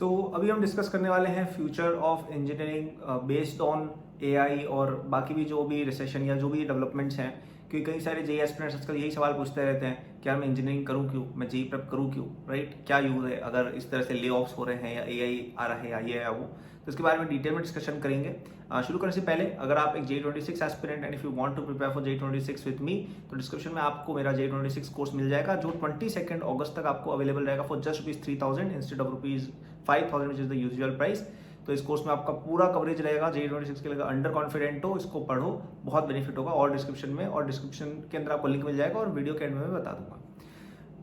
तो अभी हम डिस्कस करने वाले हैं future of engineering based on AI और बाकी भी जो भी रिसेशन या जो भी डेवलपमेंट्स हैं। क्योंकि कई सारे जेई एस्पिरेंट्स आजकल यही सवाल पूछते रहते हैं कि यार मैं इंजीनियरिंग करूं क्यों, मैं जेई प्रेप करूं क्यों, राइट? क्या यूज़ है अगर इस तरह से ले ऑफ्स हो रहे हैं या एआई आ रहा है या ये या वो। तो इसके बारे में डिटेल में डिस्कशन करेंगे। शुरू करने से पहले अगर आप एक J26 aspirant and if you want to prepare for J26 with me, तो डिस्क्रिप्शन में आपको मेरा J26 कोर्स मिल जाएगा जो 22 अगस्त तक आपको अवेलेबल रहेगा for just ₹3,000 instead of ₹5,000 which is the usual price. तो इस कोर्स में आपका पूरा कवरेज रहेगा। J26 के लिए अंडर कॉन्फिडेंट हो, इसको पढ़ो, बहुत बेनिफिट होगा। और डिस्क्रिप्शन के अंदर आपको लिंक मिल जाएगा और वीडियो के एंड में मैं बता दूंगा।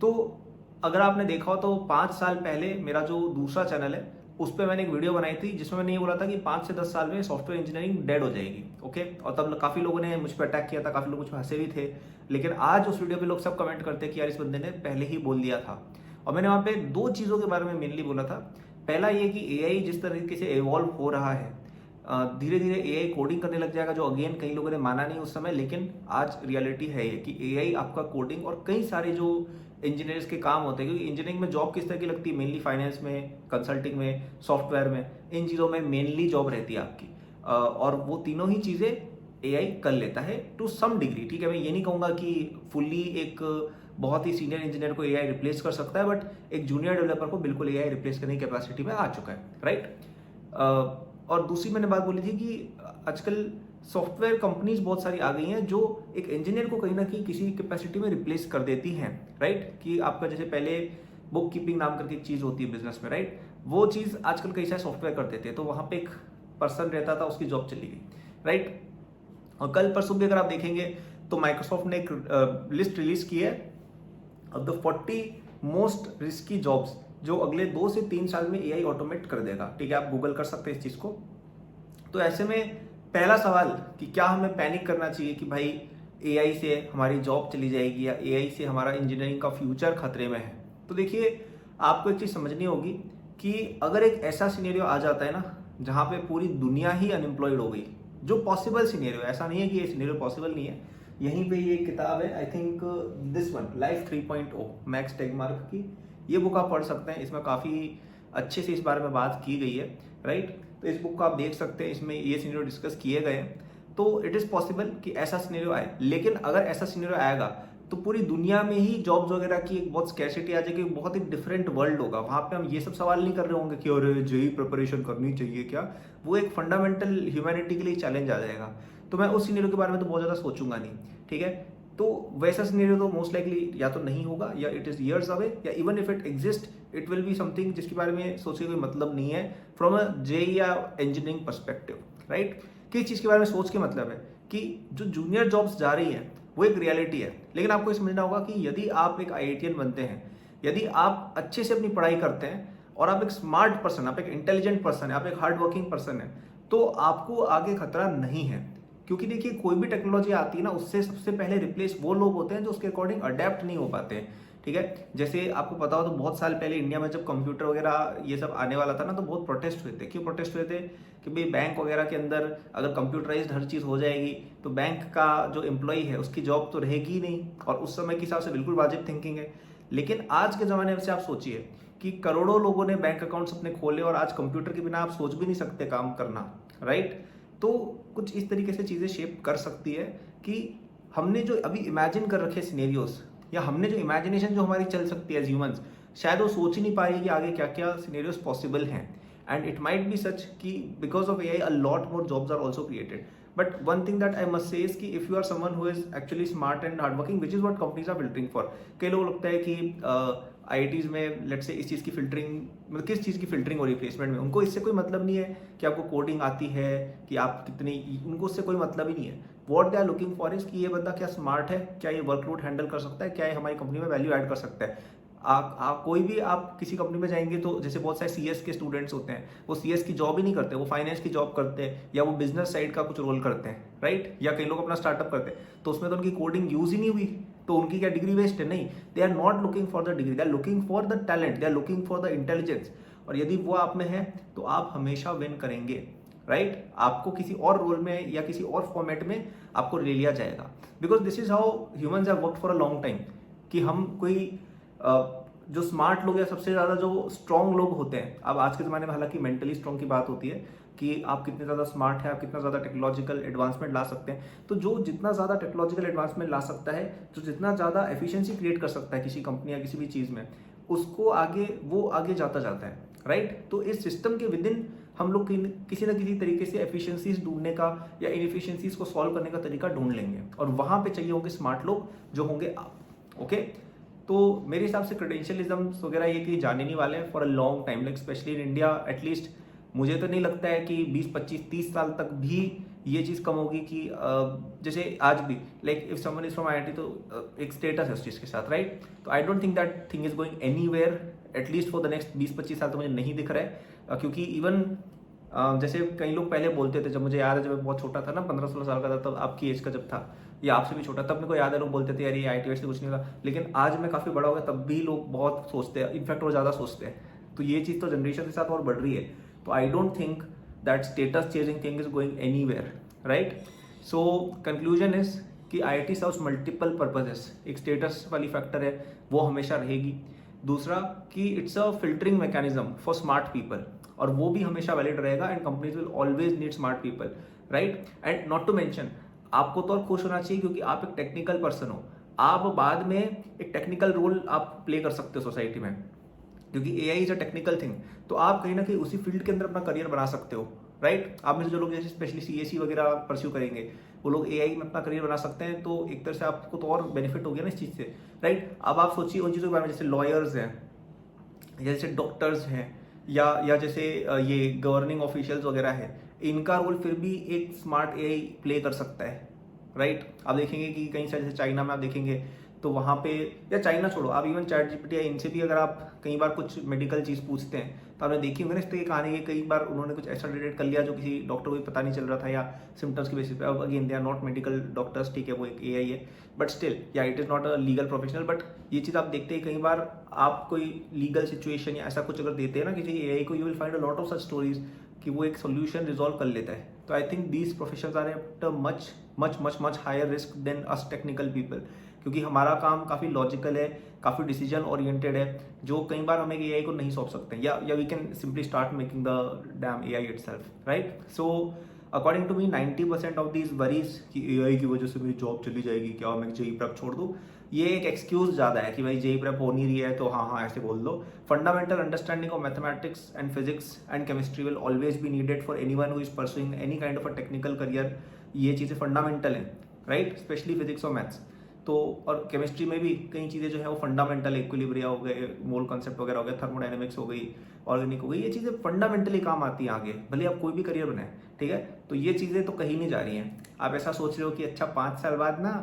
तो अगर आपने देखा हो तो 5 साल पहले मेरा जो दूसरा चैनल है उस पर मैंने एक वीडियो बनाई थी जिसमें मैंने ये बोला था कि 5 से 10 साल में सॉफ्टवेयर इंजीनियरिंग डेड हो जाएगी। ओके, और तब काफ़ी लोगों ने मुझ पर अटैक किया था, काफ़ी लोग मुझ पर हंसे भी थे। लेकिन आज उस वीडियो पे लोग सब कमेंट करते हैं कि यार इस बंदे ने पहले ही बोल दिया था। और मैंने वहाँ पे 2 चीज़ों के बारे में मेनली बोला था। पहला ये कि एआई जिस तरीके से इवॉल्व हो रहा है, धीरे धीरे एआई कोडिंग करने लग जाएगा, जो अगेन कई लोगों ने माना नहीं उस समय, लेकिन आज रियलिटी है ये कि एआई आपका कोडिंग और कई सारे जो इंजीनियर्स के काम होते हैं, क्योंकि इंजीनियरिंग में जॉब किस तरह की लगती है, मेनली फाइनेंस में, कंसल्टिंग में, सॉफ्टवेयर में, इन चीज़ों में मेनली जॉब रहती है आपकी। और वो तीनों ही चीज़ें एआई कर लेता है टू सम डिग्री। ठीक है, मैं ये नहीं कहूँगा कि फुल्ली एक बहुत ही सीनियर इंजीनियर को एआई रिप्लेस कर सकता है, बट एक जूनियर डेवलपर को बिल्कुल एआई रिप्लेस करने की कैपेसिटी में आ चुका है, राइट? और दूसरी मैंने बात बोली थी कि आजकल सॉफ्टवेयर कंपनीज बहुत सारी आ गई हैं जो एक इंजीनियर को कहीं ना कहीं किसी कैपेसिटी में रिप्लेस कर देती हैं, राइट? कि आपका जैसे पहले बुक कीपिंग नाम करके एक चीज़ होती है बिजनेस में, राइट? वो चीज़ आजकल कई सारे सॉफ्टवेयर कर देते हैं, तो वहाँ पे एक पर्सन रहता था, उसकी जॉब चली गई, राइट? और कल परसों भी अगर आप देखेंगे तो माइक्रोसॉफ्ट ने एक लिस्ट रिलीज की है of the 40 most risky jobs जो अगले 2 से 3 साल में एआई ऑटोमेट कर देगा। ठीक है, आप गूगल कर सकते हैं इस चीज़ को। तो ऐसे में पहला सवाल कि क्या हमें पैनिक करना चाहिए कि भाई एआई से हमारी जॉब चली जाएगी या एआई से हमारा इंजीनियरिंग का फ्यूचर खतरे में है? तो देखिए, आपको एक चीज़ समझनी होगी कि अगर एक ऐसा सिनेरियो आ जाता है ना जहाँ पे पूरी दुनिया ही अनएम्प्लॉयड हो गई, जो पॉसिबल सिनेरियो, ऐसा नहीं है कि ये सिनेरियो पॉसिबल नहीं है। यहीं पे ये किताब है, I think this one, life 3.0, max Tegmark की। ये बुक आप पढ़ सकते हैं, इसमें काफ़ी अच्छे से इस बारे में बात की गई है, राइट? तो इस बुक को आप देख सकते हैं, इसमें ये सिनेरियो डिस्कस किए गए हैं। तो इट इज़ पॉसिबल कि ऐसा सिनेरियो आए, लेकिन अगर ऐसा सिनेरियो आएगा तो पूरी दुनिया में ही जॉब्स वगैरह की एक बहुत स्कैर्सिटी आ जाएगी, बहुत ही डिफरेंट वर्ल्ड होगा। वहाँ पे हम ये सब सवाल नहीं कर रहे होंगे कि अरे जेई प्रिपरेशन करनी चाहिए क्या। वो एक फंडामेंटल ह्यूमैनिटी के लिए चैलेंज आ जाएगा। तो मैं उस सिनेरियो के बारे में तो बहुत ज़्यादा सोचूंगा नहीं, ठीक है? तो वैसा सिनेरियो तो मोस्ट लाइकली या तो नहीं होगा या इट इज़ ईयर्स अवे, या even if it exist it will be something जिसके बारे में सोचने का कोई मतलब नहीं है फ्रॉम अ जेई या इंजीनियरिंग परस्पेक्टिव, राइट? किस चीज़ के बारे में सोच के मतलब है कि जो जूनियर जॉब्स जा रही हैं वो एक रियलिटी है। लेकिन आपको ये समझना होगा कि यदि आप एक आईआईटीएन बनते हैं, यदि आप अच्छे से अपनी पढ़ाई करते हैं और आप एक स्मार्ट पर्सन, आप एक इंटेलिजेंट पर्सन है, आप एक हार्ड वर्किंग पर्सन है, तो आपको आगे खतरा नहीं है। क्योंकि देखिए, कोई भी टेक्नोलॉजी आती है ना, उससे सबसे पहले रिप्लेस वो लोग होते हैं जो उसके अकॉर्डिंग अडेप्ट नहीं हो पाते हैं, ठीक है? जैसे आपको पता हो तो बहुत साल पहले इंडिया में जब कंप्यूटर वगैरह ये सब आने वाला था ना, तो बहुत प्रोटेस्ट हुए थे। क्यों प्रोटेस्ट हुए थे? कि भाई बैंक वगैरह के अंदर अगर कंप्यूटराइज्ड हर चीज़ हो जाएगी तो बैंक का जो एम्प्लॉय है उसकी जॉब तो रहेगी ही नहीं। और उस समय के हिसाब से बिल्कुल वाजिब थिंकिंग है। लेकिन आज के ज़माने में से आप सोचिए कि करोड़ों लोगों ने बैंक अकाउंट्स अपने खोले और आज कंप्यूटर के बिना आप सोच भी नहीं सकते काम करना, राइट? तो कुछ इस तरीके से चीज़ें शेप कर सकती है कि हमने जो अभी इमेजिन कर रखे सिनेरियोस, या हमने जो इमेजिनेशन जो हमारी चल सकती है एज ह्यूमंस, शायद वो सोच ही नहीं पा रही कि आगे क्या क्या सिनेरियोस पॉसिबल हैं। And it might be such कि because of AI a lot more jobs are also created. But one thing that I must say is कि if you are someone who is actually smart and hard working, which is what companies are filtering for. कई लोगों को लगता है कि IITs में let's say इस चीज़ की फिल्टरिंग, मतलब किस चीज़ की फिल्टरिंग हो रही है प्लेसमेंट में, उनको इससे कोई मतलब नहीं है कि आपको कोडिंग आती है कि आप कितनी, उनको उससे कोई मतलब ही नहीं है। What they are looking for is कि ये बंदा क्या स्मार्ट है, क्या ये वर्कलोड हैंडल कर सकता है, क्या ये हमारी कंपनी में वैल्यू ऐड कर सकता है। आप कोई भी आप किसी कंपनी में जाएंगे तो जैसे बहुत सारे सीएस के स्टूडेंट्स होते हैं, वो सीएस की जॉब ही नहीं करते, वो फाइनेंस की जॉब करते हैं या वो बिजनेस साइड का कुछ रोल करते हैं, राइट? या कई लोग अपना स्टार्टअप करते हैं, तो उसमें तो उनकी कोडिंग यूज ही नहीं हुई, तो उनकी क्या डिग्री वेस्ट है? नहीं, they are not looking for the degree, they are looking for the talent, they are looking for the intelligence. और यदि वो आप में है तो आप हमेशा विन करेंगे, राइट? आपको किसी और रोल में या किसी और फॉर्मेट में आपको ले लिया जाएगा, because this is how humans have worked for a long time. कि हम कोई जो स्मार्ट लोग या सबसे ज़्यादा जो स्ट्रांग लोग होते हैं, अब आज के ज़माने में हालांकि मेंटली स्ट्रांग की बात होती है कि आप कितने ज़्यादा स्मार्ट हैं, आप कितना ज़्यादा टेक्नोलॉजिकल एडवांसमेंट ला सकते हैं। तो जो जितना ज़्यादा टेक्नोलॉजिकल एडवांसमेंट ला सकता है, जो जितना ज़्यादा एफिशिएंसी क्रिएट कर सकता है किसी कंपनी या किसी भी चीज़ में, उसको वो आगे जाता है, राइट। तो इस सिस्टम के विद इन हम लोग किसी ना किसी तरीके से एफिशिएंसीज ढूंढने का या इनएफिशिएंसीज को सॉल्व करने का तरीका ढूंढ लेंगे, और वहां पे चाहिए होंगे स्मार्ट लोग जो होंगे आप। ओके, तो मेरे हिसाब से क्रेडेंशियलिज्म वगैरह ये कहीं जाने नहीं वाले हैं for a long time, like specially in India at least. मुझे तो नहीं लगता है कि 20 25 30 साल तक भी ये चीज़ कम होगी कि जैसे आज भी like if someone is from IIT तो एक स्टेटस है उस चीज़ के साथ, राइट। तो I don't think that thing is going anywhere at least for the next 20 25 साल तो मुझे नहीं दिख रहा है, क्योंकि इवन जैसे कई लोग पहले बोलते थे, जब मुझे याद है जब मैं बहुत छोटा था ना, 15 16 साल का था, तब आपकी एज का जब था या आपसे भी छोटा, तब मेरे को याद है लोग बोलते थे यार ये आईटी से कुछ नहीं होगा। लेकिन आज मैं काफ़ी बड़ा हो गया तब भी लोग बहुत सोचते हैं, इनफैक्ट और ज़्यादा सोचते हैं। तो ये चीज़ तो जनरेशन के साथ और बढ़ रही है। तो I don't think that status chasing thing is going anywhere, right. So conclusion is कि आईआईटी सर्व्स मल्टीपल पर्पजेस। एक स्टेटस वाली फैक्टर है वो हमेशा रहेगी। दूसरा कि it's a filtering mechanism for smart people, और वो भी हमेशा वैलिड रहेगा, and companies will always need smart people, right. And not to mention, आपको तो और खुश होना चाहिए क्योंकि आप एक टेक्निकल पर्सन हो। आप बाद में एक टेक्निकल रोल आप प्ले कर सकते हो सोसाइटी में, क्योंकि AI is a technical thing. तो आप कहीं ना कहीं उसी फील्ड के अंदर अपना करियर बना सकते हो, राइट। आप में से जो लोग जैसे स्पेशली सीएससी वगैरह परस्यू करेंगे, वो लोग एआई में अपना करियर बना सकते हैं। तो एक तरह से आपको तो और बेनिफिट हो गया ना इस चीज़ से, राइट। अब आप सोचिए उन चीज़ों के बारे में, जैसे लॉयर्स हैं, जैसे डॉक्टर्स हैं, या जैसे ये गवर्निंग ऑफिशियल्स वगैरह है, इनका रोल फिर भी एक स्मार्ट एआई प्ले कर सकता है, राइट। आप देखेंगे कि कहीं सारे जैसे चाइना में आप देखेंगे तो वहाँ पे, या चाइना छोड़ो, आप इवन चैट जीपीटी या इनसे भी अगर आप कई बार कुछ मेडिकल चीज़ पूछते हैं तो आपने देखी होंगे ना इस तरह की कहानी है, कई बार उन्होंने कुछ ऐसा डिटेक्ट कर लिया जो किसी डॉक्टर को भी पता नहीं चल रहा था, या सिम्टम्स के बेसिस पे। अब again they are not medical doctors, ठीक है, वो एक एआई है, but still yeah it is not a legal professional. But ये चीज़ आप देखते हैं कई बार, आप कोई लीगल सिचुएशन या ऐसा कुछ अगर देते हैं ना किसी एआई को, you will find a lot of such stories कि वो एक सोल्यूशन रिजॉल्व कर लेता है। तो I think these professions are at a much much much much higher risk than us technical people, क्योंकि हमारा काम काफ़ी लॉजिकल है, काफ़ी डिसीजन ओरिएंटेड है, जो कई बार हम एक एआई को नहीं सौंप सकते, या we can simply start making the damn AI itself, right. So according to me 90% of these worries कि एआई की वजह से मेरी जॉब चली जाएगी, क्या मैं जेई प्रेप छोड़ दूँ, ये एक एक्सक्यूज ज़्यादा है कि भाई जेई प्रेप हो नहीं रही है तो हाँ ऐसे बोल दो। Fundamental understanding of mathematics and physics and chemistry will always be needed for anyone who is pursuing any kind of a technical career. ये चीज़ें फंडामेंटल हैं, राइट, स्पेशली फिजिक्स और मैथ्स। तो और केमिस्ट्री में भी कई चीज़ें जो है वो फंडामेंटल, इक्विलिब्रिया हो गए, मोल कॉन्सेप्ट वगैरह हो गया, थर्मोडायनेमिक्स हो गई, ऑर्गेनिक हो गई, ये चीज़ें फंडामेंटली काम आती हैं आगे, भले आप कोई भी करियर बनाए, ठीक है। तो ये चीज़ें तो कहीं नहीं जा रही हैं। आप ऐसा सोच रहे हो कि अच्छा 5 साल बाद ना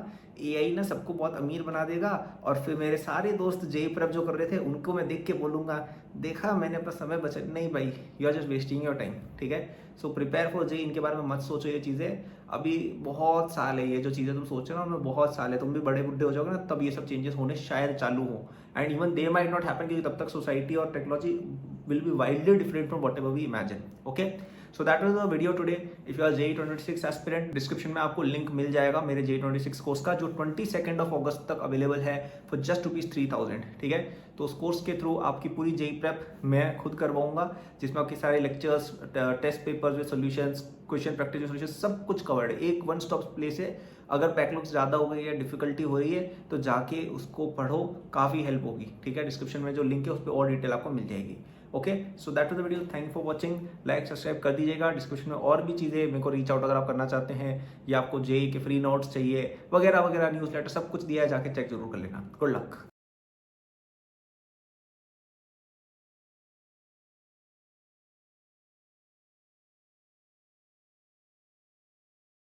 एआई ना सबको बहुत अमीर बना देगा, और फिर मेरे सारे दोस्त जेई प्रेप जो कर रहे थे उनको मैं देख के बोलूँगा देखा मैंने अपना समय बचा। नहीं भाई, you are just wasting your time, ठीक है। सो प्रिपेयर फॉर जेई, इनके बारे में मत सोचो ये चीज़ें, अभी बहुत साल है, ये जो चीज़ें तुम सोच रहे हो ना उनमें बहुत साल है, तुम भी बड़े बुढ़े हो जाओगे ना तब ये सब चेंजेस होने शायद चालू हो, and even they might not happen, क्योंकि तब तक सोसाइटी और technology will be widely different from whatever we imagine. Okay, so that was the video today. If you are JEE 26 aspirant, description में आपको लिंक मिल जाएगा मेरे JEE 26 course का, जो 22 अगस्त तक अवेलेबल है फॉर जस्ट ₹3000, ठीक है। तो उस कोर्स के थ्रू आपकी पूरी जेई प्रेप मैं खुद करवाऊंगा, जिसमें आपके सारे lectures, test papers with solutions, question practice solution, सब कुछ कवर्ड है। एक वन स्टॉप प्लेस है। अगर बैकलॉग्स ज़्यादा हो गई है, डिफिकल्टी हो रही है, तो जाके उसको पढ़ो, काफ़ी हेल्प होगी, ठीक है। डिस्क्रिप्शन में जो लिंक है उस पर और डिटेल आपको मिल जाएगी। Okay, so that was the video, thank for watching, like subscribe कर दीजिएगा। डिस्क्रिप्शन में और भी चीज़ें मेरे को रीच आउट अगर आप करना चाहते हैं, या आपको जेई के फ्री नोट्स चाहिए वगैरह वगैरह, न्यूज़लेटर सब कुछ दिया है, जाके चेक जरूर कर लेना। Good luck.